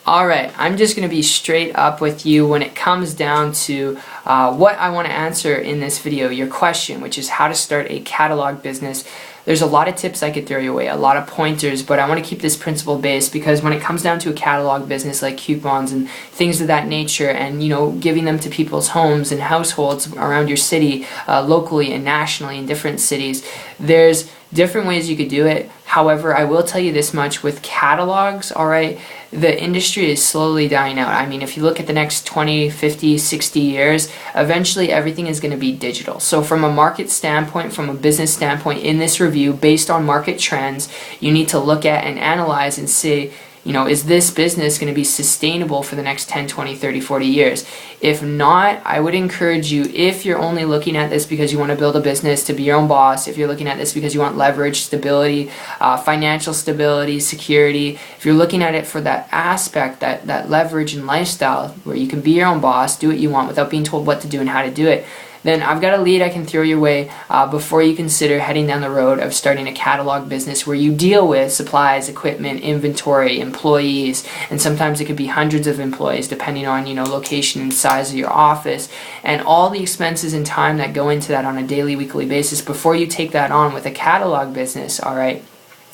Alright, I'm just going to be straight up with you when it comes down to what I want to answer in this video, your question, which is how to start a catalog business. There's a lot of tips I could throw your way, a lot of pointers, but I want to keep this principle based because when it comes down to a catalog business like coupons and things of that nature and, giving them to people's homes and households around your city, locally and nationally in different cities, there's different ways you could do it. However, I will tell you this much, with catalogs, alright, the industry is slowly dying out. I mean, if you look at the next 20, 50, 60 years, eventually everything is going to be digital. So from a market standpoint, from a business standpoint, in this review, based on market trends, you need to look at and analyze and see, is this business going to be sustainable for the next 10, 20, 30, 40 years? If not, I would encourage you, if you're only looking at this because you want to build a business to be your own boss, if you're looking at this because you want leverage, stability, financial stability, security, if you're looking at it for that aspect, that leverage and lifestyle where you can be your own boss, do what you want without being told what to do and how to do it, then I've got a lead I can throw your way before you consider heading down the road of starting a catalog business where you deal with supplies, equipment, inventory, employees, and sometimes it could be hundreds of employees depending on location and size of your office, and all the expenses and time that go into that on a daily, weekly basis before you take that on with a catalog business. Alright,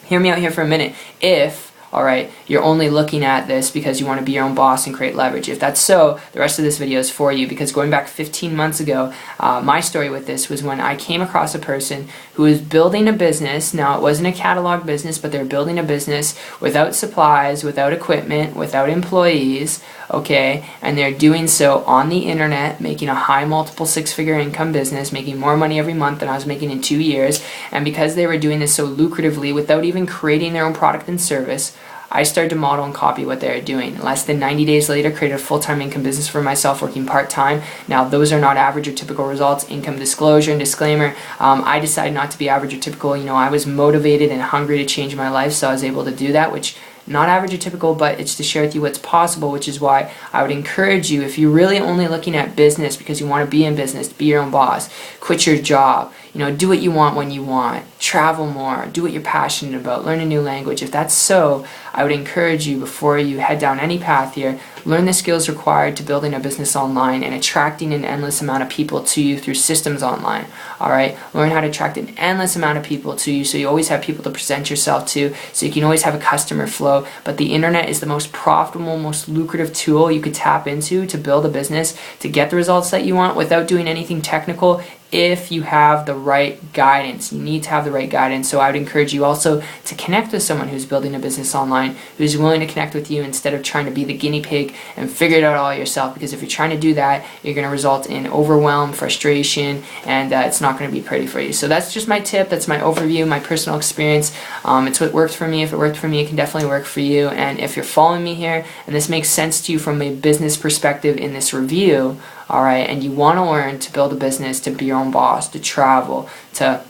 hear me out here for a minute. If alright, you're only looking at this because you want to be your own boss and create leverage. If that's so, the rest of this video is for you, because going back 15 months ago, my story with this was when I came across a person who was building a business. Now, it wasn't a catalog business, but they're building a business without supplies, without equipment, without employees, okay, and they're doing so on the internet, making a high multiple six-figure income business, making more money every month than I was making in 2 years, and because they were doing this so lucratively without even creating their own product and service, I started to model and copy what they were doing. Less than 90 days later, created a full-time income business for myself, working part-time. Now, those are not average or typical results. Income disclosure and disclaimer, I decided not to be average or typical. I was motivated and hungry to change my life, so I was able to do that, which not average or typical, but it's to share with you what's possible, which is why I would encourage you, if you're really only looking at business because you want to be in business, to be your own boss, quit your job, do what you want when you want, travel more, do what you're passionate about, learn a new language. If that's so, I would encourage you, before you head down any path here, learn the skills required to building a business online and attracting an endless amount of people to you through systems online. Alright, learn how to attract an endless amount of people to you so you always have people to present yourself to, so you can always have a customer flow. But the internet is the most profitable, most lucrative tool you could tap into to build a business, to get the results that you want without doing anything technical, if you have the right guidance. You need to have the right guidance. So I would encourage you also to connect with someone who's building a business online, who's willing to connect with you instead of trying to be the guinea pig and figure it out all yourself, because if you're trying to do that, you're going to result in overwhelm, frustration, and it's not going to be pretty for you. So that's just my tip. That's my overview, my personal experience. It's what worked for me. If it worked for me, it can definitely work for you. And if you're following me here and this makes sense to you from a business perspective in this review, alright, and you want to learn to build a business, to be your own boss, to travel, to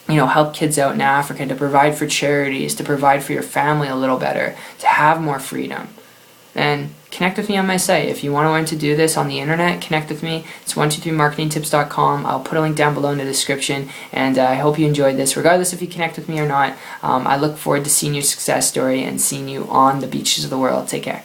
help kids out in Africa, to provide for charities, to provide for your family a little better, to have more freedom, then connect with me on my site. If you want to learn to do this on the internet, connect with me. It's 123marketingtips.com. I'll put a link down below in the description, and I hope you enjoyed this. Regardless if you connect with me or not, I look forward to seeing your success story and seeing you on the beaches of the world. Take care.